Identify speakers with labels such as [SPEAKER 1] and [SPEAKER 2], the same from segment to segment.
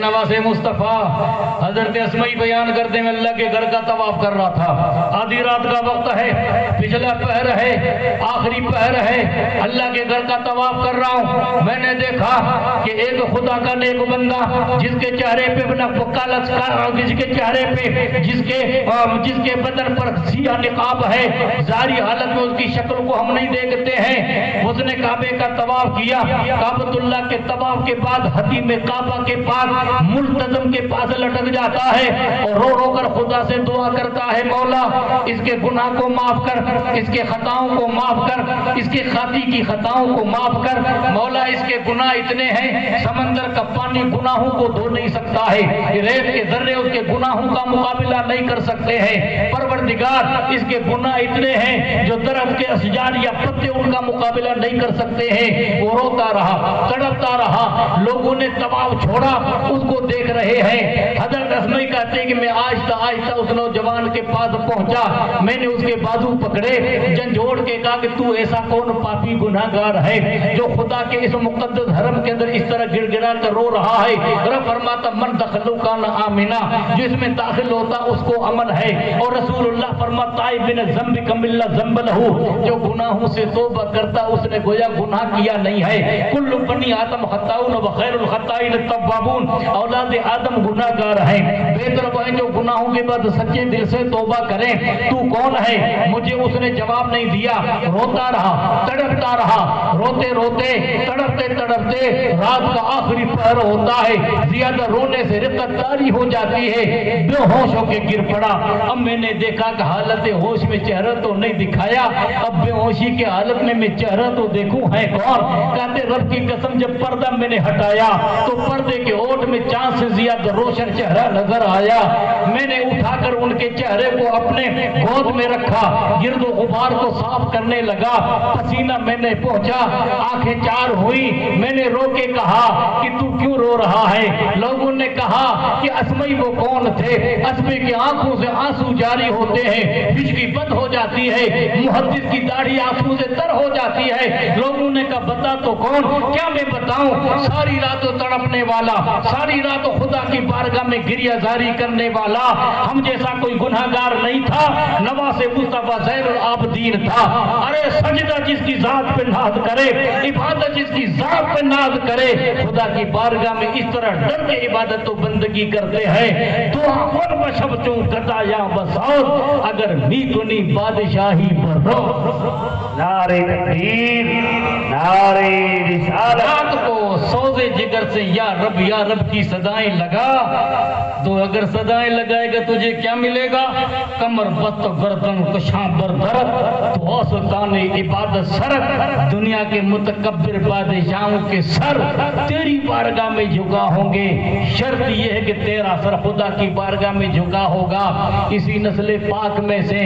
[SPEAKER 1] نواز مصطفیٰ حضرت اسمائی بیان کرتے ہیں اللہ کے گھر کا طواف کر رہا تھا، آدھی رات کا وقت ہے، پچھلا پہر ہے، آخری پہر ہے، اللہ کے گھر کا طواف کر رہا ہوں، میں نے دیکھا کہ ایک خدا کا نیک بندہ جس کے چہرے پہ جس کے چہرے پہ جس کے بدن پر سیاہ نقاب ہے، ظاہری حالت میں اس کی شکل کو ہم نہیں دیکھتے ہیں، اس نے کعبے کا طواف کیا، کعبۃ اللہ کے طواف کے بعد حتیم کعبہ کے پاس ملتزم کے پاس لٹک جاتا ہے اور رو رو کر خدا سے دعا کرتا ہے، مولا اس کے گناہ کو معاف کر، اس کے خطاؤں کو معاف کر، اس کے خاطی کی خطاؤں کو معاف کر، مولا اس کے گناہ اتنے ہیں سمندر کا پانی گناہوں کو دھو نہیں سکتا ہے، ریت کے ذرے اس کے گناہوں کا مقابلہ نہیں کر سکتے ہیں، پروردگار اس کے گناہ اتنے ہیں جو درخت کے اشجار یا پتے ان کا مقابلہ نہیں کر سکتے ہیں۔ وہ روتا رہا، تڑپتا رہا، لوگوں نے طواف چھوڑا، اس کو دیکھ رہے ہیں۔ حضرت اسمائی کہتے ہیں کہ میں آہستہ آہستہ اس نوجوان کے پاس پہنچا، میں نے اس کے بازو پکڑے، جھنجھوڑ کے کہا کہ تو ایسا کون پاپی گناہگار ہے جو خدا کے اس مقدس حرم کے اندر اس طرح گڑ گڑا کر رو رہا ہے؟ رب فرماتا من دخلو کان آمنا، جو اس میں داخل ہوتا اس کو امن ہے، اور رسول اللہ فرماتا تائب من الذنب کم اللہ ذنب لہو، جو گناہوں سے توبہ کرتا اس نے گویا گناہ کیا نہیں ہے۔ کل بنی آدم خطاؤن و خیر الخطائین التوابون، اولاد آدم گناہگار ہیں، بہتر وہ ہیں جو گناہوں کے بعد سچے دل سے توبہ کریں۔ تو کون ہے؟ مجھے اس نے جواب نہیں دیا، روتا رہا، تڑپتا رہا، روتے روتے تڑپتے تڑپتے رات کا آخری پہر ہوتا ہے، زیادہ رونے سے رقت طاری ہو جاتی ہے، بے ہوش ہو کے گر پڑا۔ اب میں نے دیکھا کہ حالت ہوش میں چہرہ تو نہیں دکھایا، اب بے ہوشی کے حالت میں چہرہ تو دیکھوں ہے کون؟ کہتے رب کی قسم جب پردہ میں نے ہٹایا تو پردے کے اوٹ میں چاند سے زیادہ روشن چہرہ نظر آیا۔ میں نے اٹھا کر ان کے چہرے کو اپنے گود میں رکھا، گرد و غبار کو صاف کرنے لگا، پسینہ میں نے پہنچا، آنکھیں چار ہوئی، میں نے رو کے کہا کہ تو کیوں رو رہا ہے؟ لوگوں نے کہا کہ اسمائی وہ کون تھے؟ اسمائی کی آنکھوں سے آنسو جاری ہوتے ہیں، ہچکی بند ہو جاتی ہے، محدث کی داڑھی آنسو سے تر ہو جاتی ہے۔ لوگوں نے کہا بتا تو کون؟ کیا میں بتاؤں؟ ساری رات تڑپنے والا، ساری رات خدا کی بارگاہ میں گریہ زاری کرنے والا، ہم جیسا کوئی گناہگار نہیں تھا، نواز مصطفیٰ زین العابدین تھا۔ ارے سجدہ جس کی ذات پہ ناز کرے، عبادت جس کی ذات پہ ناز کرے، خدا کی بارگاہ میں اس طرح ڈر کے عبادت و بندگی کرتے ہیں۔ دعا کن بشبتوں قضا یا بساط، اگر می کنی بادشاہی پر رو۔
[SPEAKER 2] نعرہ تکبیر، نعرہ رسالت
[SPEAKER 1] کو سوزے جگر سے یا رب کی صدائیں لگا، تو اگر صدائیں لگائے گا تجھے کیا ملے گا؟ کمر بست گردن کشاں بردرت، تو آستان عبادت سرت، دنیا کے متکبر بادشاہوں کے سر تیری بارگاہ میں جھکا ہوں گے۔ شرط یہ ہے کہ تیرا سر خدا کی بارگاہ میں جھکا ہوگا۔ اسی نسل پاک میں سے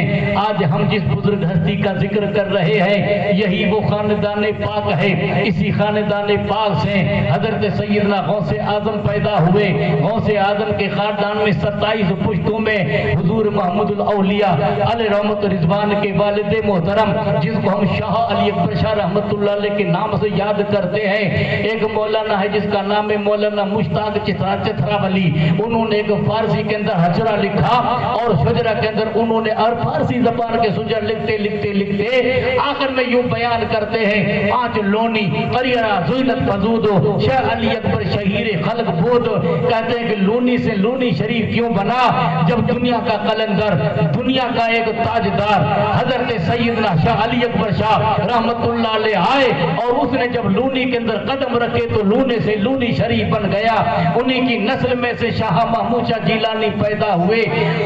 [SPEAKER 1] آج ہم جس بزرگ ہستی کا ذکر کر رہے ہیں، یہی وہ خاندان پاک ہے۔ اسی خاندان پاک سے حضرت سیدنا غوث اعظم پیدا ہوئے۔ غوث اعظم کے خاندان میں 27 پشتوں میں حضور محمود الاولیاء علیہ رحمت رضوان کے والد محترم، جس کو ہم شاہ علی اکبر شاہ رحمت اللہ علیہ کے نام سے یاد کرتے ہیں، ایک مولانا ہے جس کا نام ہے مولانا مشتاق چتراولی۔ انہوں نے ایک فارسی کے اندر حجرہ لکھا، اور شجرہ کے اندر انہوں نے اور فارسی زبان کے سجر لکھتے لکھتے لکھتے آخر میں یوں بیان کرتے ہیں، پانچ لونی قریرہ زینت فزودو شاہ علی اکبر شہیر خلق بود۔ کہتے ہیں کہ لونی سے لونی شریف کیوں بنا؟ جب دنیا کا قلندر، دنیا کا ایک تاجدار حضرت سیدنا شاہ علی اکبر شاہ رحمت اللہ علیہ آئے، اور اس نے جب لونی کے اندر قدم رکھے تو لونے سے لونی شریف بن گیا۔ انہی کی نسل میں سے شاہ محمود شاہ جیلانی پیدا ہوئے۔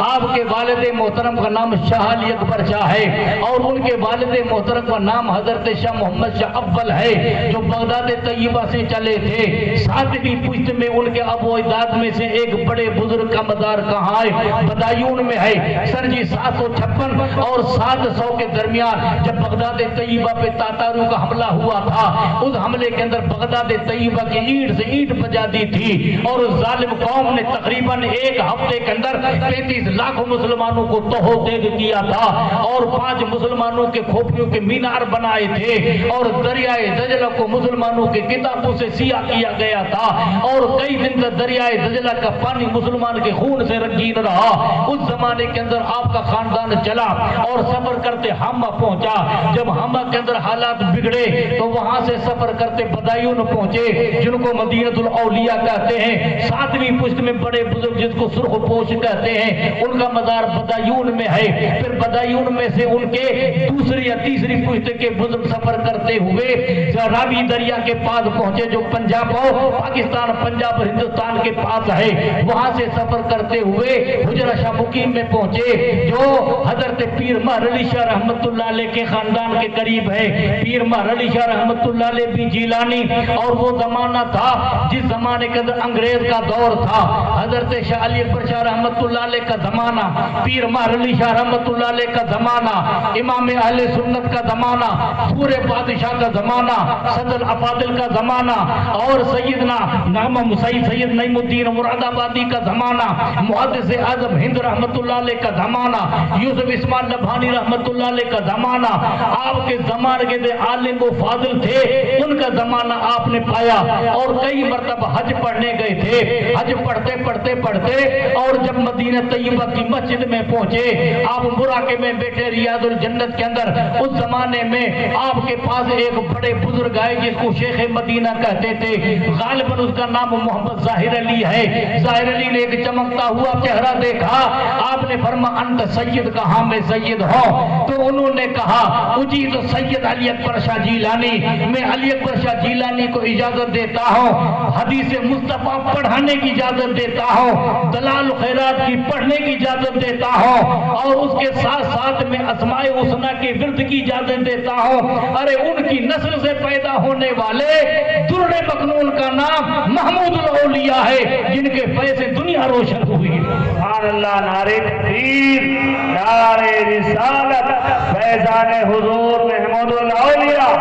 [SPEAKER 1] آپ کے والد محترم کا نام شاہ علی اکبر شاہ ہے، اور ان کے والد محترم کا نام حضرت شاہ محمد شاہ اول ہے، جو بغداد طیبہ سے چلے تھے۔ 7ویں پشت میں ان کے ابو اجداد میں سے ایک بڑے بزرگ کا مدار کہاں ہے؟ بدایون میں ہے۔ سن جی 756 اور 700 کے درمیان جب بغداد طیبہ پہ تاتاروں کا حملہ ہوا تھا، اس حملے کے اندر بغداد طیبہ کی اینٹ سے اینٹ بجا دی تھی، اور ظالم قوم نے تقریباً ایک ہفتے کے اندر 35 لاکھ مسلمانوں کو توہو دیگ کیا تھا اور 5 مسلمانوں کے کھوپڑیوں کے مینار بنائے تھے اور دریائے دجلہ کو مسلمانوں کے کتابوں سے سیاہ کیا گیا تھا اور کئی دن تک دریائے دجلہ کا پانی مسلمان کے خون سے رنگین رہا۔ اس زمانے کے اندر آپ کا خاندان چلا اور سفر کرتے ہما پہنچا۔ جب ہما کے اندر حالات بگڑے تو وہاں سے سفر کرتے بدایون پہنچے جن کو مدینہ الاولیاء کہتے ہیں۔ 7ویں پشت میں بڑے بزرگ جس کو سرخ پوش کہتے ہیں ان کا مزار بدایون میں ہے۔ پھر بدایون میں سے ان کے دوسری یا تیسری پشت کے بزرگ سفر کرتے ہوئے راوی دریا کے پاس پہنچے جو پنجاب ہو پاکستان پنجاب اور ہندوستان کے پاس ہے۔ وہاں سے سفر کرتے ہوئے حجرہ شاہ مقیم میں پہنچے جو حضرت پیر مہر علی شاہ رحمت اللہ علیہ کے خاندان کے قریب ہے۔ پیر مہر علی شاہ رحمت اللہ علیہ بھی جیلانی اور وہ زمانہ تھا جس زمانے کے اندر انگریز کا دور تھا۔ حضرت شاہ علی اکبر شاہ رحمت اللہ علیہ کا زمانہ، پیر مہر علی شاہ رحمت اللہ علیہ کا زمانہ، امام اہل سنت کا زمانہ، پورے بادشاہ کا زمانہ، صدر افاضل کا زمانہ اور سیدنا سید نعیم الدین مراد آبادی کا زمانہ، محدث اعظم ہند رحمت اللہ علیہ کا زمانہ، یوسف اسماعیل نبھانی رحمت اللہ علیہ کا زمانہ، آپ کے زمانے کے عالم و فاضل تھے ان کا زمانہ آپ نے پایا اور کئی مرتبہ حج پڑھنے گئے تھے۔ حج پڑھتے اور جب مدینہ طیبہ کی مسجد میں پہنچے آپ مراقبے میں بیٹھے ریاض الجنت کے اندر، اس زمانے میں آپ کے پاس ایک بڑے بزرگ آئے جس کو شیخ مدینہ کہتے تھے، غالباً اس کا نام محمد ظاہر علی ہے۔ ظاہر علی نے ایک چمکتا ہوا چہرہ دیکھا، آپ نے فرمایا انت سید، کہا میں سید ہوں؟ تو انہوں نے کہا اجی تو سید علی اکبر شاہ جیلانی، میں علی اکبر شاہ جیلانی کو اجازت دیتا ہوں، حدیث مصطفیٰ پڑھانے کی اجازت دیتا ہوں، دلال خیرات کی پڑھنے کی اجازت دیتا ہوں اور اس کے ساتھ ساتھ میں اسماء حسنہ کے ورد کی اجازت دیتا ہوں۔ ارے ان کی نسل سے پیدا ہونے والے در مکنون کا نام محمود الاولیاء ہے جن کے پیسے دنیا روشن ہوئی۔
[SPEAKER 2] سبحان اللہ، نعرہ تکبیر، نعرہ رسالت، فیضان حضور محمود الاولیاء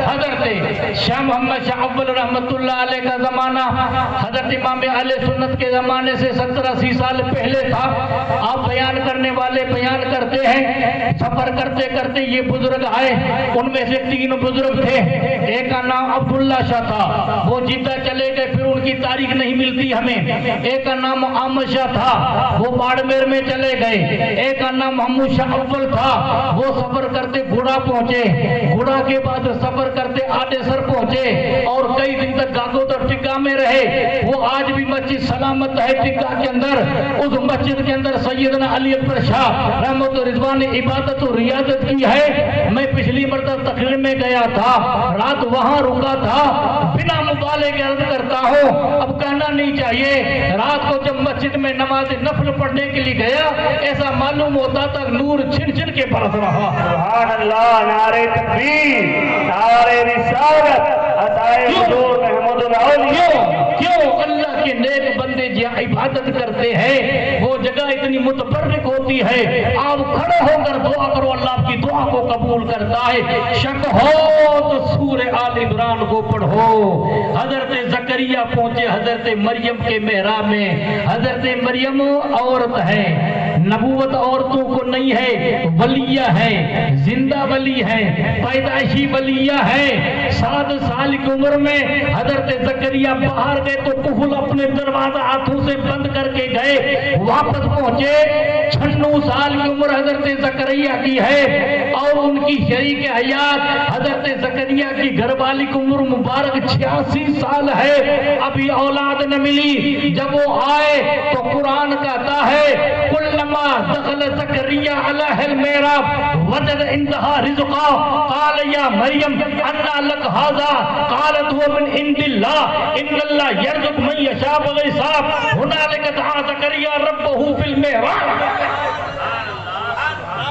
[SPEAKER 1] حضرت شاہ محمد شاہ اول رحمت اللہ علیہ کا زمانہ حضرت امام اہل سنت کے زمانے سے 70-80 سال پہلے تھا۔ آپ بیان کرنے والے بیان کرتے ہیں سفر کرتے کرتے یہ بزرگ آئے، ان میں سے 3 بزرگ تھے۔ ایک کا نام عبداللہ شاہ تھا، وہ جدہ چلے گئے، پھر ان کی تاریخ نہیں ملتی ہمیں۔ ایک کا نام احمد شاہ تھا، وہ باڑمیر میں چلے گئے۔ ایک کا نام محمود شاہ اول تھا، وہ سفر کرتے گھوڑا پہنچے، گھوڑا کے بعد سفر کرتے آٹے سر پہنچے اور کئی دن تک گاگوت اور ٹکا میں رہے۔ وہ آج بھی مسجد سلامت ہے ٹکا کے اندر۔ اس مسجد کے اندر سیدنا علی اکبر شاہ رحمت و رضوان نے عبادت و ریاضت کی ہے۔ میں پچھلی مرتبہ تقریر میں گیا تھا، رات وہاں رکا تھا، بنا مبالغے کے عرض کرتا ہوں، اب کہنا نہیں چاہیے، رات کو جب مسجد میں نماز نفل پڑھنے کے لیے گیا ایسا معلوم ہوتا تھا نور چھن چھن کے برس رہا۔
[SPEAKER 2] سبحان اللہ، نعرہ تکبیر، نعرہ رسالت، عطائے حضور محمود الاولیاء۔
[SPEAKER 1] کیوں اللہ کے نیک بندے جہاں عبادت کرتے ہیں وہ جگہ اتنی متبرک ہوتی ہے، آپ کھڑے ہو کر دعا کرو، اللہ آپ کی دعا کو قبول کرتا ہے۔ شک ہو تو سورہ آل عمران کو پڑھو۔ حضرت زکریا پہنچے حضرت مریم کے محراب میں۔ حضرت مریم عورت ہے، نبوت عورتوں کو نہیں ہے، ولیہ ہے، زندہ ولی ہے، پیدائشی ولیہ ہے۔ 7 سال کی عمر میں حضرت زکریا باہر گئے تو قفل اپنے دروازہ ہاتھوں سے بند کر کے گئے، واپس پہنچے۔ 96 سال کی عمر حضرت زکریا کی ہے اور ان کی شریک حیات حضرت زکریا کی گھر والی کی عمر مبارک 86 سال ہے، ابھی اولاد نہ ملی۔ جب وہ آئے تو قرآن کہتا ہے کلما دخل زکریا علیہ المحراب وجد عندها رزقا قال یا مریم انا لک ھذا قالت هو من عند الله ان الله يرزق من يشاء بغیر حساب هنالک دعا زکریا ربہ فی المحراب۔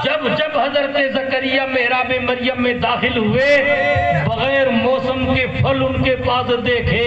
[SPEAKER 1] جب جب حضرت زکریا محراب مریم میں داخل ہوئے بغیر موسم کے پھل ان کے پاس دیکھے،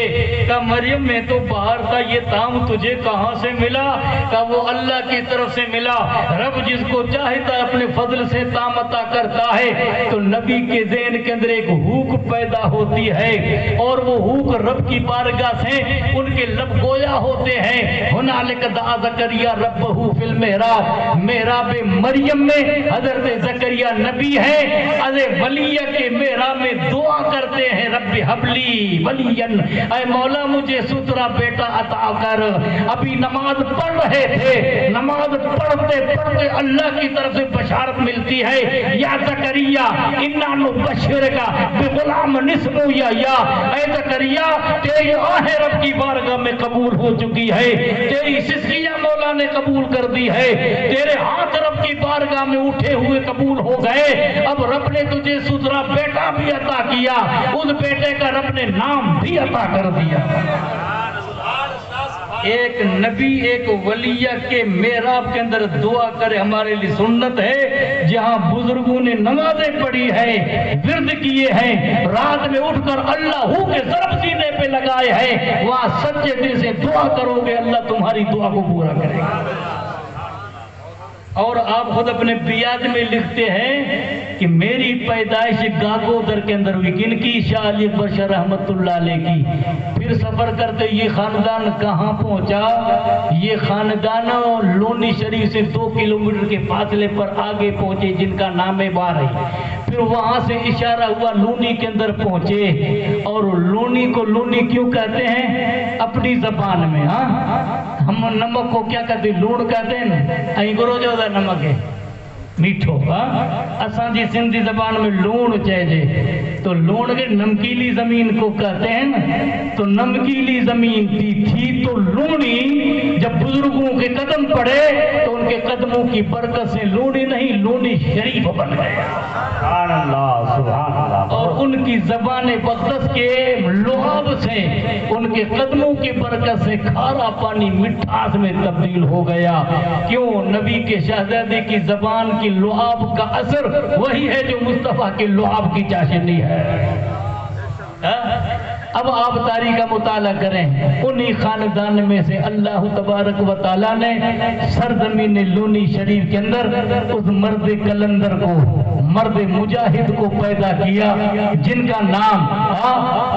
[SPEAKER 1] کہا مریم میں تو باہر تھا، یہ تام تجھے کہاں سے ملا؟ کہا وہ اللہ کی طرف سے ملا، رب جس کو چاہتا اپنے فضل سے تام عطا کرتا ہے۔ تو نبی کے ذہن کے اندر ایک ہوک پیدا ہوتی ہے اور وہ ہوک رب کی بارگاہ سے ان کے لب گویا ہوتے ہیں۔ ہنالک دعا زکریا ربہ فی المحراب، محراب مریم میں حضرت زکریا نبی ہے، از ولیہ کے محراب میں دعا کرتے ہیں، رب حبلی ولین، اے مولا مجھے سترا بیٹا عطا کر۔ ابھی نماز پڑھ رہے تھے، نماز پڑھتے پڑھتے اللہ کی طرف سے بشارت ملتی ہے، یا زکریا انا نبشرک بغلام اسمہ یحییٰ، اے زکریا تیری آہ رب کی بارگاہ میں قبول ہو چکی ہے، تیری سسکیاں مولا نے قبول کر دی ہے، تیرے ہاتھ رب کی بارگاہ میں اٹھے ہوئے قبول ہو گئے، اب رب نے تجھے سترا بیٹا بھی عطا کیا، اس بیٹے کا رب نے نام بھی عطا کر دیا۔ ایک نبی ایک ولیہ کے محراب کے اندر دعا کرے ہمارے لیے سنت ہے۔ جہاں بزرگوں نے نمازیں پڑھی ہیں، ورد کیے ہیں، رات میں اٹھ کر اللہ کے ضرب سینے پہ لگائے ہیں، وہاں سچے دل سے دعا کرو گے اللہ تمہاری دعا کو پورا کرے گا۔ اور آپ خود اپنے بیاد میں لکھتے ہیں کہ میری پیدائش گاگودر کے اندر ہوئی، کن کی؟ شاہ علی اکبر شاہ رحمت اللہ علیہ کی۔ پھر سفر کرتے یہ خاندان کہاں پہنچا؟ یہ خاندان لونی شریف سے 2 کلومیٹر کے فاصلے پر آگے پہنچے جن کا نام بار ہے۔ پھر وہاں سے اشارہ ہوا لونی کے اندر پہنچے، اور لونی کو لونی کیوں کہتے ہیں؟ اپنی زبان میں، ہاں ہم نمک کو کیا کہتے ہیں؟ لون کہتے ہیں، این گرو جو دا نمک ہے میٹھو، اساں جی سندھی زبان میں لون چاہیے، تو لون کے نمکیلی زمین کو کہتے ہیں، تو نمکیلی زمین تھی تو لونی جب بزرگوں کے قدم پڑے تو ان کے قدموں کی برکت سے لونی نہیں لونی شریف بن گئے،
[SPEAKER 2] سبحان اللہ سبحان اللہ،
[SPEAKER 1] اور ان کی زبان مقدس کے لعاب سے ان کے قدموں کی برکت سے کھارا پانی مٹھاس میں تبدیل ہو گیا۔ کیوں؟ نبی کے شہزادے کی زبان کی لعاب کا اثر وہی ہے جو مصطفیٰ کے لعاب کی چاشنی ہے۔ اب آپ تاریخ کا مطالعہ کریں، انہی خاندان میں سے اللہ تبارک و تعالیٰ نے سرزمین لونی شریف کے اندر اس مرد کلندر کو، مرد مجاہد کو پیدا کیا جن کا نام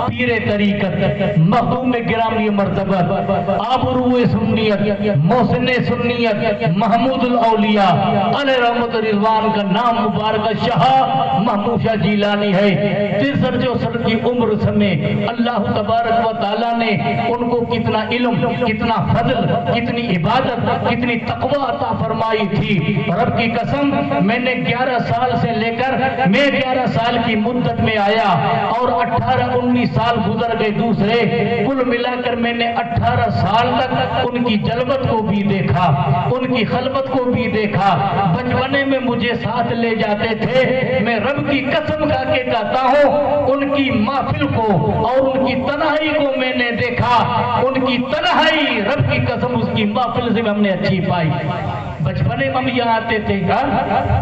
[SPEAKER 1] پیر طریقت، مخدوم گرامی مرتبت، آبرو سنیت، محسن سنیت، محمود الاولیاء علیہ رحمت رضوان کا نام مبارک شاہ محمود شاہ جیلانی ہے۔ 63 کی عمر سمے اللہ تبارک و تعالیٰ نے ان کو کتنا علم، کتنا فضل، کتنی عبادت، کتنی تقوی عطا فرمائی تھی۔ رب کی قسم میں نے 11 سال سے لے کر میں 11 سال کی مدت میں آیا اور 18-19 سال گزر گئے دوسرے، کل ملا کر میں نے 18 سال تک ان کی جلوت کو بھی دیکھا، ان کی خلوت کو بھی دیکھا۔ بچپنے میں مجھے ساتھ لے جاتے تھے، میں رب کی قسم کھا کے کہتا ہوں ان کی محفل کو اور ان کی تنہائی کو میں نے دیکھا، ان کی تنہائی رب کی قسم اس کی محفل سے ہم نے اچھی پائی۔ بچپنے میں ہم یہاں آتے تھے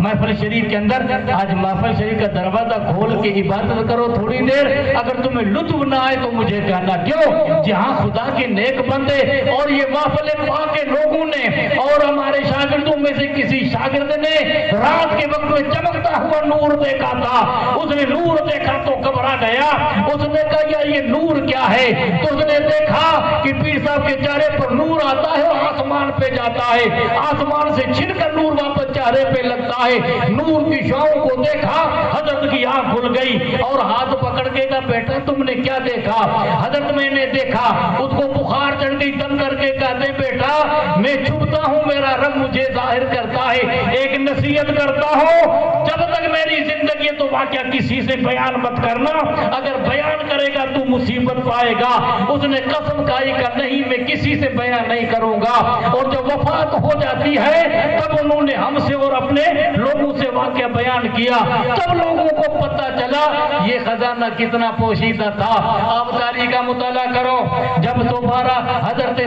[SPEAKER 1] محفل شریف کے اندر، آج محفل شریف کا دروازہ کھول کے عبادت کرو تھوڑی دیر، اگر تمہیں لطف نہ آئے تو مجھے کہنا، کیوں؟ جہاں خدا کے نیک بندے اور یہ محفل پاک کے لوگوں نے اور ہمارے شاگردوں میں سے کسی شاگرد نے رات کے وقت میں چمکتا ہوا نور دیکھا تھا، اس نے نور دیکھا تو گھبرا گیا، اس نے کہا یا یہ نور کیا ہے؟ تو اس نے دیکھا کہ پیر صاحب کے چہرے پر نور آتا ہے اور آسمان پہ جاتا ہے، آسمان سے چھن کر نور واپس چہرے پہ لگتا ہے۔ نور کی شعاؤں کو دیکھا، حضرت کی آنکھ کھل گئی اور ہاتھ پکڑ کے کہا بیٹا تم نے کیا دیکھا؟ حضرت میں نے دیکھا، اس کو بخار چڑھ گئی، دم کر کے کہتے بیٹا میں چھپتا ہوں، میرا رب مجھے ظاہر کرتا ہے، ایک نصیحت کرتا ہوں جب تک میری زندگی تو واقعہ کسی سے بیان مت کرنا، اگر بیان کرے گا تو مصیبت پائے گا۔ اس نے قسم کھائی کہ نہیں میں کسی سے بیان نہیں کروں گا، اور جب وفات ہو جاتی ہے تب انہوں نے ہم سے اور اپنے لوگوں سے واقعہ بیان کیا، تب لوگوں کو پتہ چلا یہ خزانہ کتنا پوشیدہ تھا۔ آپ تاریخ کا مطالعہ کرو، جب دوبارہ حضرت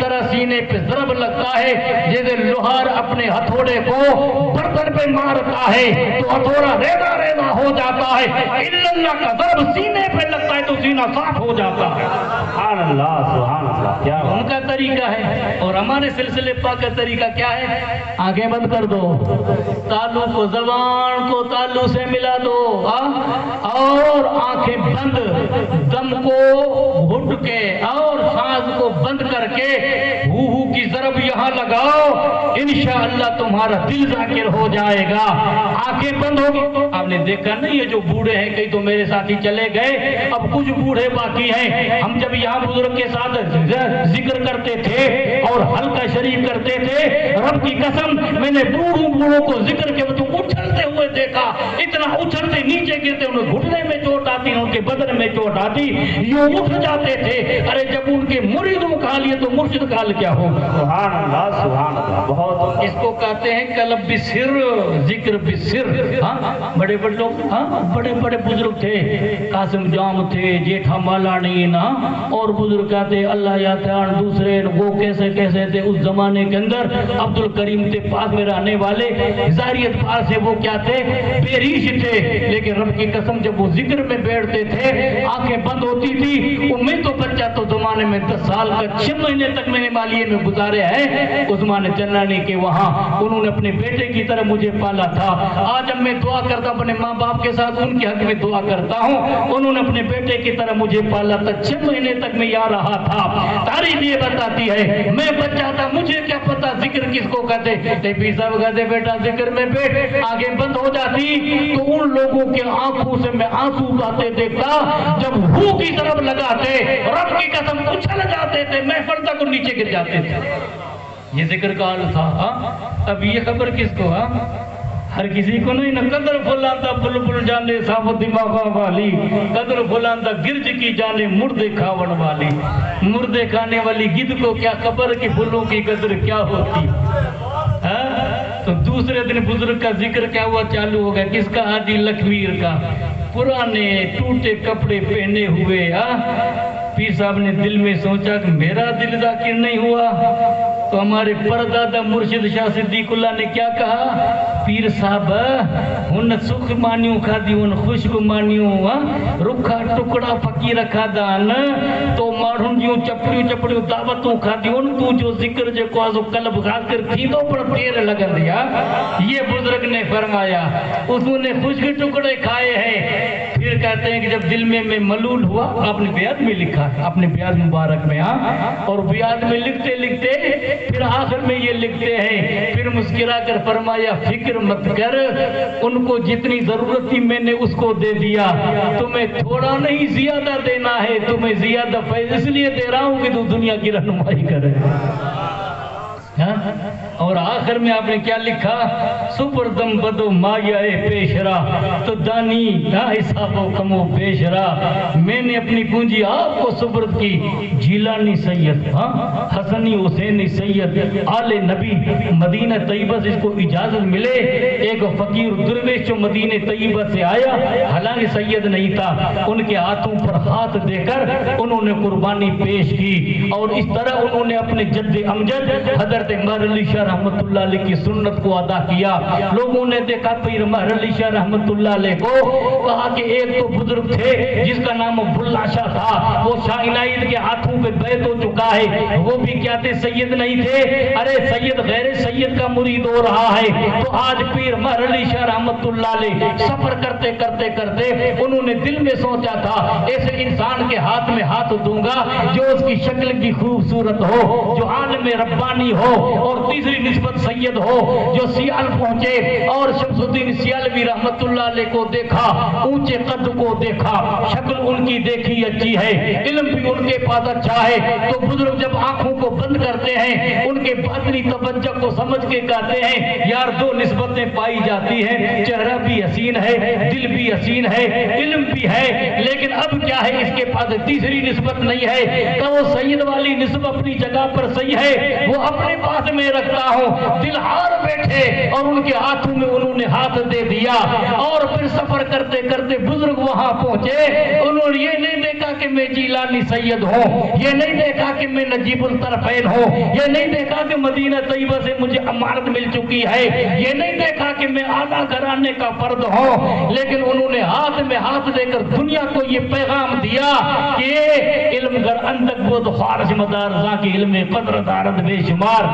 [SPEAKER 1] طرح سینے پہ ضرب لگتا ہے جیسے لوہار اپنے ہتھوڑے کو برتن پہ مارتا ہے تو ہتھوڑا ریزہ ریزہ ہو جاتا ہے، اللہ کا ضرب سینے پہ لگتا ہے تو سینہ صاف ہو جاتا ہے۔
[SPEAKER 2] سبحان اللہ، کیا
[SPEAKER 1] ان کا طریقہ ہے، اور ہمارے سلسلے پاک کا طریقہ کیا ہے؟ آنکھیں بند کر دو، تالو کو زبان کو تالو سے ملا دو، اور آنکھیں بند، دم کو گھٹ کے اور سانس کو بند کر کے ہو کی ضرب یہاں لگاؤ، انشاءاللہ تمہارا دل ذاکر ہو جائے گا۔ آنکھیں بند ہوگی۔ آپ نے دیکھا نہیں یہ جو بوڑھے ہیں، کئی تو میرے ساتھی چلے گئے، اب کچھ بوڑھے باقی ہیں۔ ہم جب یہاں بزرگ کے ساتھ ذکر کرتے تھے اور حلقہ شریف کرتے تھے، رب کی قسم میں نے بوڑھوں کو ذکر کے تو اچھلتے ہوئے دیکھا، اتنا اچھلتے نیچے گرتے، انہیں گھٹنے میں چوٹ آتی، ان کے بدن میں چوٹ آتی، یوں اٹھ جاتے تھے۔ ارے جب ان کے مریدوں کا حال یہ تو مرشد کا حال کیا ہوگا؟
[SPEAKER 2] سبحان اللہ، بہت۔
[SPEAKER 1] اس کو کہتے ہیں قلب بسر، ذکر بسر۔ بڑے بڑے لوگ، بڑے بڑے بزرگ تھے، قاسم جام تھے، جیٹھا مالانی اور بزرگ کہتے اللہ یاتان دوسرے وہ کیسے کیسے تھے اس زمانے کے اندر۔ عبد الکریم تھے پاس میں رہنے والے، ہزاریت پاس سے وہ کیا تھے؟ بے ریش تھے، لیکن رب کی قسم جب وہ ذکر میں بیٹھتے تھے آنکھیں بند ہوتی تھی۔ میں تو بچہ تو زمانے میں 10 سال کا 6 مہینے تک میں نے مالیے میں گزارے ہیں عثمان چنانی کے وہاں، انہوں نے اپنے بیٹے کی طرح مجھے پالا تھا۔ آج جب میں دعا کرتا ہوں اپنے ماں باپ کے ساتھ ان کے حق میں دعا کرتا ہوں، انہوں نے اپنے بیٹے کی طرح مجھے پالا تھا، 6 مہینے تک میں یہاں رہا تھا۔ تاریخ یہ بتاتی ہے میں بچہ تھا، مجھے کیا پتا ذکر کس کو کہتے؟ پیر صاحب کہتے بیٹا ذکر میں بیٹھ، آنکھیں بند ہو جاتی تو ان لوگوں کے آنکھوں سے میں آنسو بہتے دیکھتا، جب ہو کی طرف لگاتے رب کی قسم اچھل جاتے تھے، محفل تک نیچے گر جاتے تھے۔ یہ ذکر کا حال تھا۔ اب یہ خبر کس کو؟ ہر کسی کو نہیں نا۔ قدر فلاندہ بلبل جانے صاحب دماغ والی، قدر فلاندہ گرج کی جانے مردے کھاون والی۔ مردے کھانے والی گدھ کو کیا خبر کہ پھولوں کی قدر کیا ہوتی؟ تو دوسرے دن بزرگ کا ذکر کیا ہوا چالو ہو گیا، کس کا؟ حاجی لکھمیر کا، پرانے ٹوٹے کپڑے پہنے ہوئے۔ پیر صاحب نے دل میں سوچا کہ میرا دل ذاکر نہیں ہوا، تو ہمارے پردادا مرشد شاہ صدیق اللہ نے کیا کہا؟ پیر صاحب ہن سکھ مانیوں کھا دی، ہن خشک مانیوں رکھا ٹکڑا فقیر کھا دان، تو مارہن جیوں چپڑیوں دعوتوں کھا دی، ہن تو جو ذکر جے کو آزو قلب غاکر تھی تو پر دیر لگن دیا۔ یہ بزرگ نے فرمایا انہوں نے خشک ٹکڑے کھائے ہیں۔ پھر کہتے ہیں کہ جب دل میں ملول ہوا، آپ نے بیعت میں لکھا ہے اپنے بیعت مبارک میں، اور بیعت میں لکھتے لکھتے پھر آخر میں یہ لکھتے ہیں، پھر مسکرا کر فرمایا فکر مت کر، ان کو جتنی ضرورت تھی میں نے اس کو دے دیا، تمہیں تھوڑا نہیں زیادہ دینا ہے، تمہیں زیادہ فیض اس لیے دے رہا ہوں کہ تو دنیا کی رہنمائی کرے۔ اور آخر میں آپ نے کیا لکھا؟ سپردم بدو مایہ پیشرا تو دانی حساب و کم و بیشرا، میں نے اپنی پونجی آپ کو سپرد کی، جیلانی سید، حسنی حسینی سید، آل نبی مدینہ طیبہ سے اس کو اجازت ملے، ایک فقیر درویش جو مدینہ طیبہ سے آیا، حالانکہ سید نہیں تھا، ان کے ہاتھوں پر ہاتھ دے کر انہوں نے قربانی پیش کی، اور اس طرح انہوں نے اپنے جد امجد حضرت مہر علی شاہ رحمت اللہ علیہ کی سنت کو ادا کیا۔ لوگوں نے دیکھا پیر مہر علی شاہ رحمت اللہ علیہ کو، کہا کہ ایک تو بزرگ تھے جس کا نام بھلا شاہ تھا، وہ شاہ عنایت کے ہاتھوں پہ بیعت ہو چکا ہے، وہ بھی کیا تھے؟ سید نہیں تھے۔ ارے سید غیر سید کا مرید ہو رہا ہے، تو آج پیر مہر علی شاہ رحمت اللہ علیہ سفر کرتے کرتے کرتے انہوں نے دل میں سوچا تھا ایسے انسان کے ہاتھ میں ہاتھ دوں گا جو اس کی شکل کی خوبصورت ہو، جو عالم ربانی ہو، اور تیسری نسبت سید ہو، جو سیال پہنچے اور شمس الدین سیالوی رحمت اللہ علیہ کو دیکھا، اونچے قد کو دیکھا، شکل ان کی دیکھی اچھی ہے، علم بھی ان کے پاس اچھا ہے، تو بزرگ جب آنکھوں کو بند کرتے ہیں ان کے باطنی توجہ کو سمجھ کے کہتے ہیں یار دو نسبتیں پائی پائی جاتی ہے، چہرہ بھی حسین ہے، دل بھی حسین ہے، علم بھی ہے، لیکن اب کیا ہے اس کے پاس تیسری نسبت نہیں ہے کہ وہ سید والی نسبت اپنی جگہ پر صحیح ہے، وہ اپنے پاس میں رکھتا ہوں۔ دل ہار بیٹھے اور ان کے ہاتھوں میں انہوں نے ہاتھ دے دیا، اور پھر سفر کرتے کرتے بزرگ وہاں پہنچے۔ انہوں نے یہ نہیں دیکھا کہ میں جیلانی سید ہوں، یہ نہیں دیکھا کہ میں نجیب الطرفین ہوں، یہ نہیں دیکھا کہ مدینہ طیبہ سے مجھے امانت مل چکی ہے، یہ نہیں دیکھا کہ میں اعلیٰ گھرانے کا فرد ہوں، لیکن انہوں نے ہاتھ میں ہاتھ دے کر دنیا کو یہ پیغام دیا کہ علم گر اندک بود خارج مدار ذاکی علم قدر دارد بے شمار۔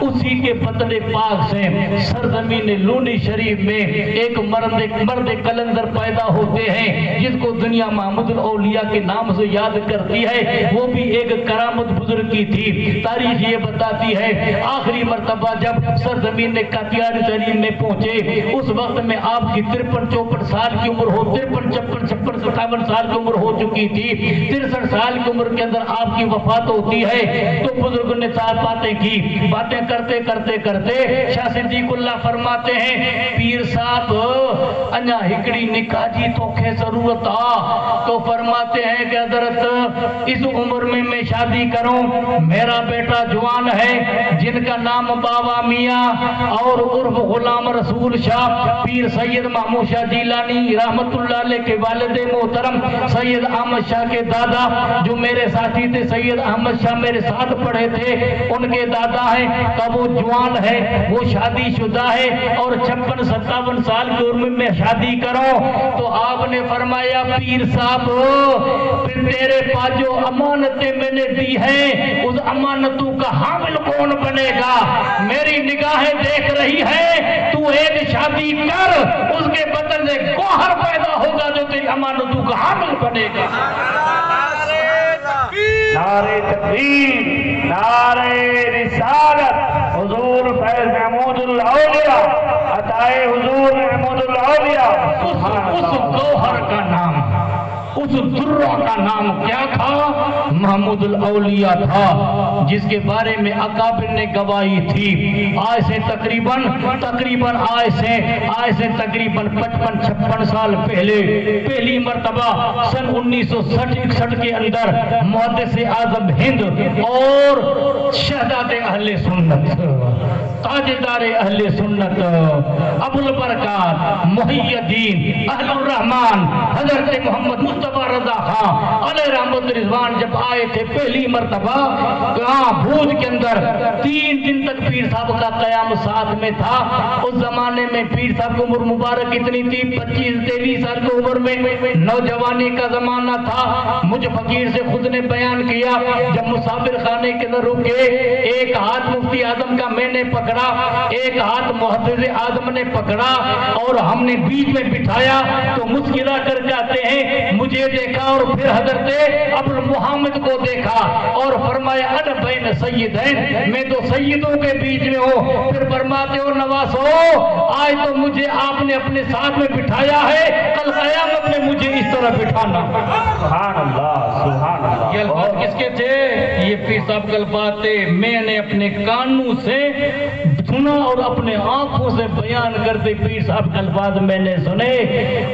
[SPEAKER 1] اسی کے بدن پاک سے سرزمین لونی شریف میں ایک مرد کلندر پیدا ہوتے ہیں جس کو دنیا محمود الاولیاء کے نام سے یاد کرتی ہے، وہ بھی ایک کرامت بزرگ کی تھی۔ تاریخ یہ بتاتی ہے آخری مرتبہ جب سرزمین قادیان شریف میں پہنچے اس وقت میں آپ کی 53-54 سال کی عمر ہو، 53-56 57 سال کی عمر ہو چکی تھی۔ 63 سال کی عمر کے اندر آپ کی وفات ہوتی ہے تو بزرگ نے 4 باتیں کی۔ باتیں کرتے کرتے کرتے شاہ صدیق اللہ فرماتے ہیں پیر صاحب انیا ہکڑی نکاح جی تو کھے ضرورت تو فرماتے ہیں کہ حضرت اس عمر میں شادی کروں، میرا بیٹا جوان ہے جن کا نام بابا میاں اور عرف غلام رسول شاہ پیر سید محمود شاہ جیلانی رحمت اللہ علیہ کے والد محترم سید احمد شاہ کے دادا جو میرے ساتھی تھے، سید احمد شاہ میرے ساتھ پڑھے تھے، ان کے دادا ہیں، تب وہ جوان ہے، وہ شادی شدہ ہے اور 56-57 سال کی عمر میں شادی کرو تو آپ نے فرمایا پیر صاحب پھر تیرے پاس جو امانتیں میں نے دی ہیں اس امانتوں کا حامل کون بنے گا؟ میری نگاہیں دیکھ رہی ہے تو ایک شادی کر، اس کے بدن سے گوہر پیدا ہوگا جو تیری امانتوں کا حامل بنے گا۔
[SPEAKER 2] نعرہ تکبیر، نعرہ رسالت، حضور فیض محمود الاولیاء، عطائے حضور محمود الاولیاء۔
[SPEAKER 1] اس گوہر کا نام، اس درہ کا نام کیا تھا؟ محمود الاولیاء تھا، جس کے بارے میں اکابر نے گواہی تھی۔ آج سے تقریباً 55-56 سال پہلے پہلی مرتبہ سن 1961 کے اندر محدث اعظم ہند اور شہزاد اہل سنت، تاجدار اہل سنت، ابو البرکات محی الدین اہل الرحمن حضرت محمد مصطفیٰ رضا خان علیہ رحمت رضوان جب آئے تھے پہلی مرتبہ بھوج کے اندر 3 دن تک پیر صاحب کا قیام ساتھ میں تھا۔ اس زمانے میں پیر صاحب کی عمر مبارک اتنی تھی 25-23 سال کی عمر میں، نوجوانی کا زمانہ تھا۔ مجھ فقیر سے خود نے بیان کیا جب مسافر خانے کے اندر رکے، ایک ہاتھ مفتی اعظم کا میں نے پکڑا، ایک ہاتھ محدث اعظم نے پکڑا اور ہم نے بیچ میں بٹھایا تو مسکرا کر کہتے ہیں مجھے دیکھا اور پھر حضرت ابو محمد کو دیکھا اور فرمایا انا بین سیدین، میں تو سیدوں کے بیچ میں ہوں۔ پھر فرماتے ہو نواسو آج تو مجھے آپ نے اپنے ساتھ میں بٹھایا ہے، کل قیامت میں مجھے اس طرح بٹھانا۔
[SPEAKER 2] سبحان اللہ، سبحان اللہ۔
[SPEAKER 1] یہ الفاظ کس کے تھے؟ یہ پیر صاحب کے الفاظ تھے، میں نے اپنے کانوں سے سنا اور اپنے آنکھوں سے بیان کرتے پیر صاحب کے الفاظ میں نے سنے۔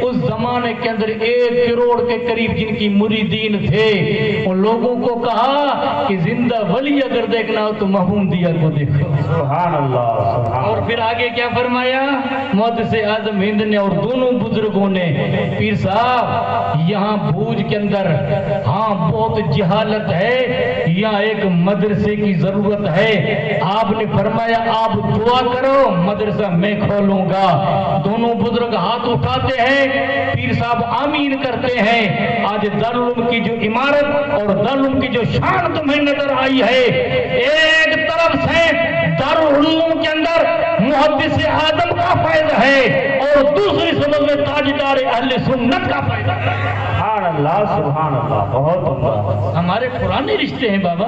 [SPEAKER 1] اس زمانے کے اندر 1 کروڑ کے قریب جن کی مریدین تھے، ان لوگوں کو کہا کہ زندہ ولی اگر دیکھنا ہو تو محمودیہ کو دیکھو۔
[SPEAKER 2] سبحان اللہ، سبحان
[SPEAKER 1] اور پھر آگے کیا فرمایا محدث اعظم ہند نے اور دونوں بزرگوں نے پیر صاحب یہاں بھوج کے اندر بہت جہالت ہے، یہاں ایک مدرسے کی ضرورت ہے۔ آپ نے فرمایا آپ دعا کرو مدرسہ میں کھولوں گا۔ دونوں بزرگ ہاتھ اٹھاتے ہیں، پیر صاحب آمین کرتے ہیں۔ آج دارالعلوم کی جو عمارت اور دارالعلوم کی جو شان تمہیں نظر آئی ہے، ایک طرف سے دارالعلوم کے اندر محدث اعظم کا فیض ہے اور دوسری سبب میں تاجدار اہل سنت کا فیض ہے۔
[SPEAKER 2] سبحان اللہ، سبحان اللہ، بہت عمدہ۔
[SPEAKER 1] ہمارے پرانے رشتے ہیں بابا،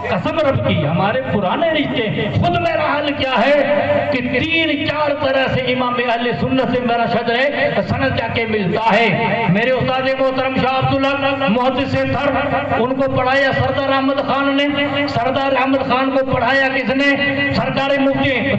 [SPEAKER 1] قسم رب کی ہمارے پرانے رشتے ہیں۔ خود میرا حال کیا ہے کہ 3-4 طرح سے امام اہل سنت سے میرا شجر سند جا کے ملتا ہے۔ میرے استاد محترم شاہ عبداللہ محدث تھر، ان کو پڑھایا سردار احمد خان نے، سردار احمد خان کو پڑھایا کس نے؟ سرکار مفتی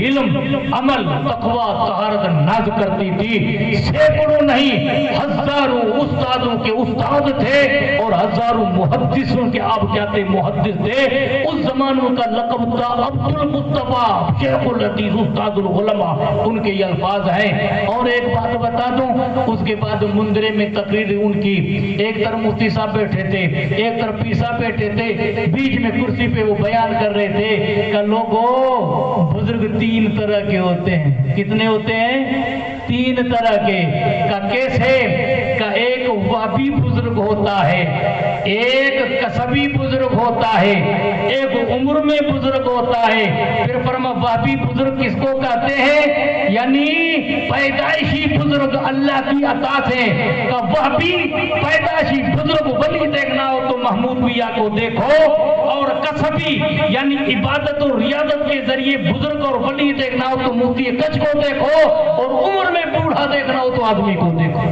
[SPEAKER 1] علم عمل تقوی طہارت ناز کرتی تھی. سینکڑوں نہیں ہزاروں استادوں کے استاد تھے اور ہزاروں محدثوں کے آپ کیا تھے محدث تھے. اس زمانوں کا لقب تھا عبد المصطفیٰ شیخ الحدیث استاد العلماء. ان کے یہ الفاظ ہیں. اور ایک بات بتا دوں, اس کے بعد مندرے میں تقریر ان کی, ایک طرف مفتی صاحب بیٹھے تھے, ایک طرف پیر صاحب بیٹھے تھے, بیچ میں کرسی پہ وہ بیان کر رہے تھے کہ لوگوں بزرگ تین طرح کے ہوتے ہیں. کتنے ہوتے ہیں؟ تین طرح کے. کا کیسے؟ کا ایک وہابی بزرگ ہوتا ہے, ایک کسبی بزرگ ہوتا ہے, ایک عمر میں بزرگ ہوتا ہے. پھر فرما وہابی بزرگ کس کو کہتے ہیں؟ یعنی پیدائشی بزرگ اللہ کی عطا سے. کا وہابی پیدائشی بزرگ ولی دیکھنا ہو تو محمود میاں کو دیکھو, اور کسبی یعنی عبادت اور ریاضت کے ذریعے بزرگ اور ولی دیکھنا ہو تو مفتی کچھ کو دیکھو, اور عمر میں بوڑھا دیکھنا ہو تو آدمی کو دیکھو.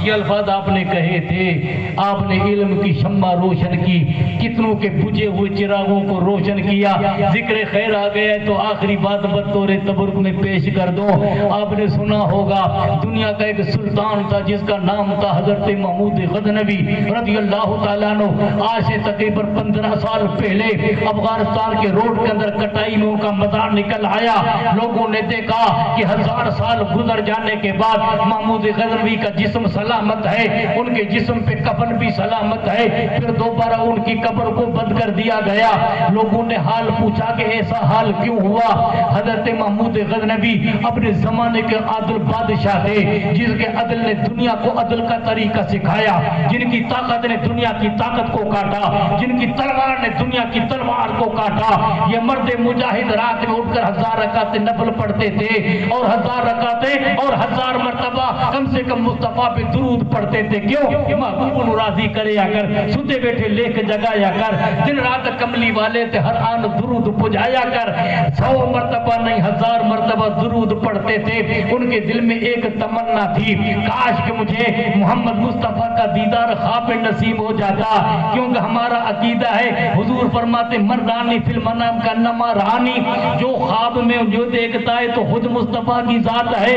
[SPEAKER 1] یہ الفاظ آپ نے کہے تھے. آپ نے علم کی شمع روشن کی, کتنوں کے بجھے ہوئے چراغوں کو روشن کیا. ذکر خیر آ گیا ہے تو آخری بات بطور تبرک میں پیش کر دو. آپ نے سنا ہوگا دنیا کا ایک سلطان تھا جس کا نام تھا حضرت محمود غزنوی رضی اللہ تعالیٰ عنہ. آج سے تقریباً 15 سال پہلے افغانستان کے روڈ کے اندر کٹائی میں ان کا مزار نکل آیا. لوگوں نے دیکھا کہ 1000 سال گزر جانے کے بعد محمود غزنوی کا جسم سلامت ہے, ان کے جسم پہ کفن بھی سلامت ہے. پھر دوبارہ ان کی قبر کو بند کر دیا گیا. لوگوں نے حال پوچھا کہ ایسا حال کیوں ہوا؟ حضرت محمود غزنوی اپنے زمانے کے عادل بادشاہ تھے, جس کے عدل نے دنیا کو عدل کا طریقہ سکھایا, جن کی طاقت نے دنیا کی طاقت کو کاٹا, جن کی تلوار نے دنیا کی تلوار کو کاٹا. یہ مرد مجاہد رات میں اٹھ کر 1000 رکعتیں نفل پڑھتے تھے, اور 1000 رکعتیں اور 1000 مرتبہ کم سے کم مصطفیٰ پہ درود پڑھتے تھے. کیوں؟ محبوب کو راضی کریا کر, سوتے بیٹھے لے کے جگایا کر, دن رات کملی والے تھے ہر آن درود پجایا کر. 100 مرتبہ نہیں 1000 مرتبہ درود پڑھتے تھے. ان کے دل میں ایک تمنا تھی, کاش کہ مجھے محمد مصطفیٰ کا دیدار خواب میں نصیب ہو جاتا. کیونکہ ہمارا عقیدہ ہے, حضور فرماتے من رانی فی المنام کا نما رانی, جو خواب میں جو دیکھتا ہے تو خود مصطفیٰ کی ذات ہے.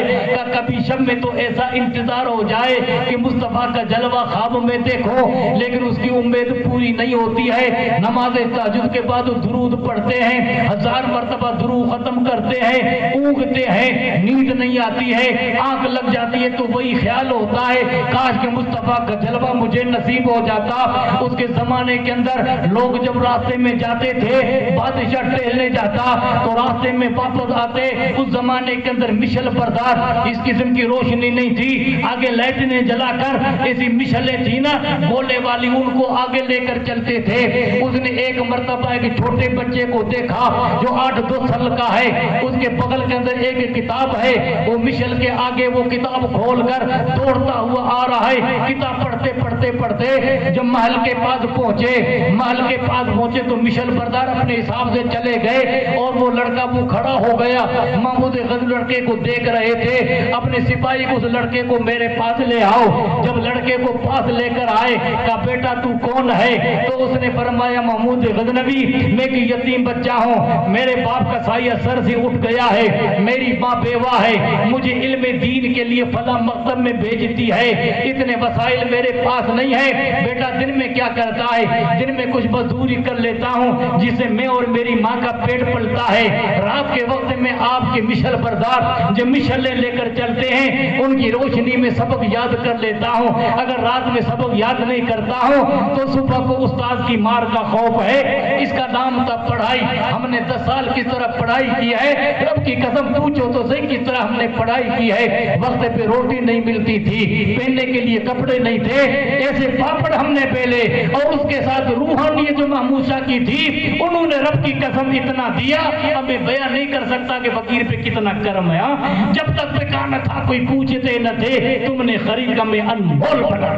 [SPEAKER 1] کبھی شب میں تو ایسا انتظار ہو جائے کہ مصطفیٰ کا جلوہ خواب میں دیکھو, لیکن اس کی امید پوری نہیں ہوتی ہے. نماز تہجد کے بعد درود پڑھتے ہیں, 1000 مرتبہ درود ختم کرتے ہیں, اونگتے ہیں, نیند نہیں آتی ہے, آنکھ لگ جاتی ہے تو وہی خیال ہوتا ہے کاش کہ مصطفیٰ کا جلوہ مجھے نصیب ہو جاتا. اس کے زمانے کے اندر لوگ جب راستے میں جاتے تھے, بادشاہ ٹہلنے جاتا تو راستے میں واپس آتے. اس زمانے کے اندر مشل بردار اس قسم کی روشنی نہیں تھی, آگے لائٹیں جلا کر ایسی مشلیں تھی نا گولے والی, ان کو آگے لے کر چلتے تھے. اس نے ایک مرتبہ ایک چھوٹے بچے کو دیکھا جو 8-10 سال کا ہے, اس کے بغل کے اندر ایک کتاب ہے, وہ مشل کے آگے وہ کتاب کھول کر دوڑتا ہوا آ رہا ہے. کتاب پڑھتے پڑھتے پڑھتے جب محل کے پاس پہنچے تو مشل بردار اپنے حساب سے چلے گئے, اور وہ لڑکا وہ کھڑا ہو گیا. محمود غزنوی لڑکے کو دیکھ رہے تھے, اپنے سپاہی کو اس لڑکے کو میرے پاس لے آؤ. جب لڑکے کو پاس لے کر آئے, کہا بیٹا تو کون ہے؟ تو اس نے فرمایا محمود غزنوی میں ایک یتیم بچہ ہوں, میرے باپ کا سایہ سر سے اٹھ گیا ہے, میری ماں بیوہ ہے, مجھے علم دین کے لیے فلاں مکتب میں بھیجتی ہے, اتنے وسائل میرے پاس نہیں ہے. بیٹا دن میں کیا کرتا ہے؟ دن میں کچھ مزدوری کر لیتا ہوں جس سے میں اور میری ماں کا پیٹ پلتا ہے. رات کے وقت میں آپ کے مشل بردار جو مشلیں لے کر چلتے ہیں ان کی روشنی میں سبق یاد کر لیتا ہوں. اگر رات میں سبق یاد نہیں کرتا ہوں تو صبح کو استاد کی مار کا خوف ہے. اس کا نام تھا پڑھائی. ہم نے 10 سال کس طرح پڑھائی کی ہے, رب کی قسم پوچھو تو صحیح کس طرح ہم نے پڑھائی کی ہے. وقت پہ روٹی نہیں ملتی تھی, پہننے کے لیے کپڑے نہیں تھے, ایسے پاپڑ ہم نے پہلے, اور اس کے ساتھ روحانیت جو محمود شاہ کی تھی, انہوں نے رب کی قسم اتنا دیا اب میں بیان نہیں کر سکتا کہ فقیر پہ کتنا کرم ہے. جب تک پکانا تھا کوئی پوچھتے نہ تھے, تم نے خرید کا میں انمول بنا.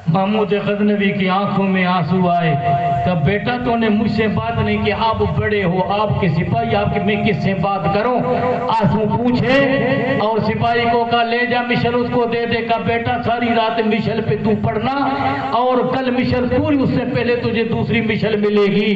[SPEAKER 1] محمود غزنوی کی آنکھوں میں آنسو آئے کہ بیٹا تو نے مجھ سے بات نہیں کہ آپ بڑے ہو، آپ کے سپاہی، آپ کے میں کس سے بات کروں؟ آنسو پوچھے اور سپاہی کو کہا لے جا مشل اس کو دے دے، کہا بیٹا ساری رات مشل پہ تو پڑھنا اور کل مشل پوری اس سے پہلے تجھے دوسری مشل ملے گی۔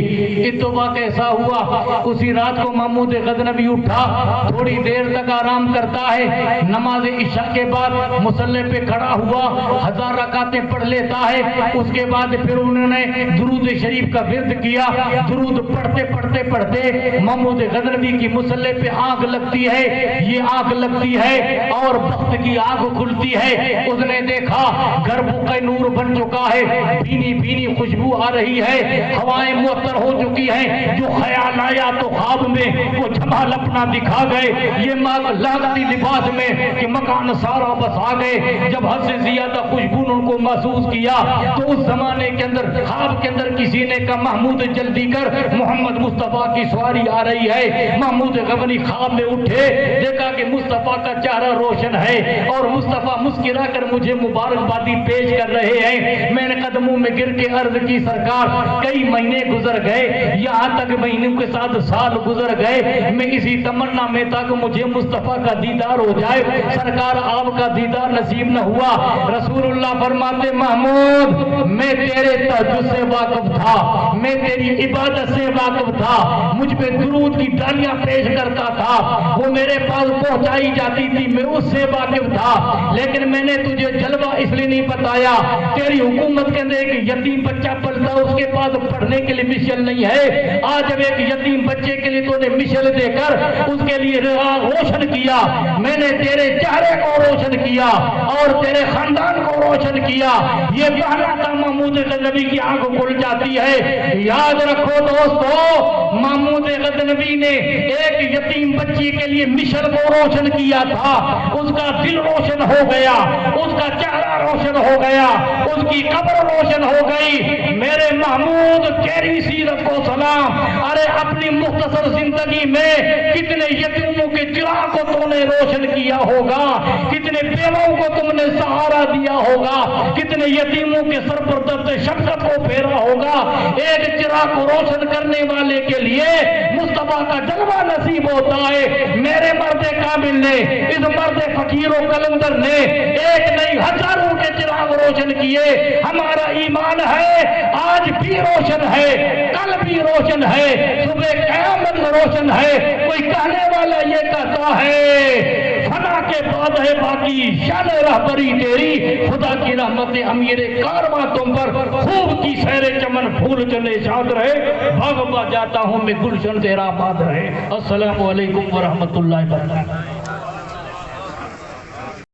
[SPEAKER 1] اتفاق ایسا ہوا اسی رات کو محمود غزنوی اٹھا، تھوڑی دیر تک آرام کرتا ہے، نماز عشاء کے بعد مصلی پہ کھڑا ہوا، 1000 رکعتیں پڑھ لیتا ہے۔ اس کے بعد پھر انہوں نے درود شریف کا ورد کیا، درود پڑھتے پڑھتے پڑھتے محمود غزنوی کی مصلی پہ آگ لگتی ہے، یہ آگ لگتی ہے اور بخت کی آگ کھلتی ہے۔ اس نے دیکھا گھر بقع نور بن چکا ہے، بھینی بھینی خوشبو آ رہی ہے، ہوائیں معطر ہو چکی ہیں، جو خیال آیا تو خواب میں وہ جمال اپنا دکھا گئے، یہ لاگتی لباس میں کہ مکان سارا بس آ گئے۔ جب حد سے زیادہ خوشبو ان کو محسوس کیا تو اس زمانے کے اندر خواب کے اندر کسی نے کہا محمود جلدی کر، محمد مصطفیٰ کی سواری آ رہی ہے۔ محمود غزنوی خواب میں اٹھے، دیکھا کہ مصطفیٰ کا چہرہ روشن ہے اور مصطفیٰ مسکرا کر مجھے مبارکبادی پیش کر رہے ہیں۔ میں نے قدموں میں گر کے عرض کی سرکار کئی مہینے گزر گئے، یہاں تک مہینوں کے ساتھ سال گزر گئے، میں اسی تمنا میں تھا کہ مجھے مصطفیٰ کا دیدار ہو جائے، سرکار آپ کا دیدار نصیب نہ ہوا۔ رسول اللہ فرماتے محمود میں تیرے تہجد سے واقف تھا، میں تیری عبادت سے واقف تھا، مجھ پہ درود کی ڈالیاں پیش کرتا تھا، وہ میرے پاس پہنچائی جاتی تھی، میں اس سے واقف تھا، لیکن میں نے تجھے جلوہ اس لیے نہیں بتایا، تیری حکومت کے اندر ایک یتیم بچہ پلتا ہے، اس کے پاس پڑھنے کے لیے مشل نہیں ہے، آج جب ایک یتیم بچے کے لیے تو نے مشل دے کر اس کے لیے روشن کیا، میں نے تیرے چہرے کو روشن کیا اور تیرے خاندان کو روشن کیا، یہ بہانا تھا محمود غزنوی کی آنکھ کھل جاتی ہے۔ یاد رکھو دوستو، محمود غزنوی نے ایک یتیم بچی کے لیے مشل کو روشن کیا تھا، اس کا دل روشن ہو گیا، اس کا چہرہ روشن ہو گیا، اس کی قبر روشن ہو گئی۔ میرے محمود تیری سیرت کو سلام، ارے اپنی مختصر زندگی میں کتنے یتیموں کے چراغ کو تم نے روشن کیا ہوگا، کتنے بیووں کو تم نے سہارا دیا ہوگا، کتنے یتیموں کے سر پر درد شفقت کو پھیرا ہوگا۔ ایک چراغ کو روشن کرنے والے کے لیے مصطفیٰ کا جلوہ نصیب ہوتا ہے۔ میرے مرد کامل نے، اس مرد فقیر و قلندر نے ایک نہیں ہزاروں کے چراغ روشن کیے۔ ہمارا ایمان ہے آج بھی روشن ہے، کل بھی روشن ہے، صبح قیامت روشن ہے۔ کوئی کہنے والا یہ کہتا ہے فنا کے بعد ہے باقی شان رہبری تیری، خدا کی رحمت امیر کارواں تم پر، خوب کی سیر چمن پھول چلے شاد رہے، بھاگ با جاتا ہوں میں گلشن تیرا آباد رہے۔ السلام علیکم ورحمۃ اللہ وبرکاتہ۔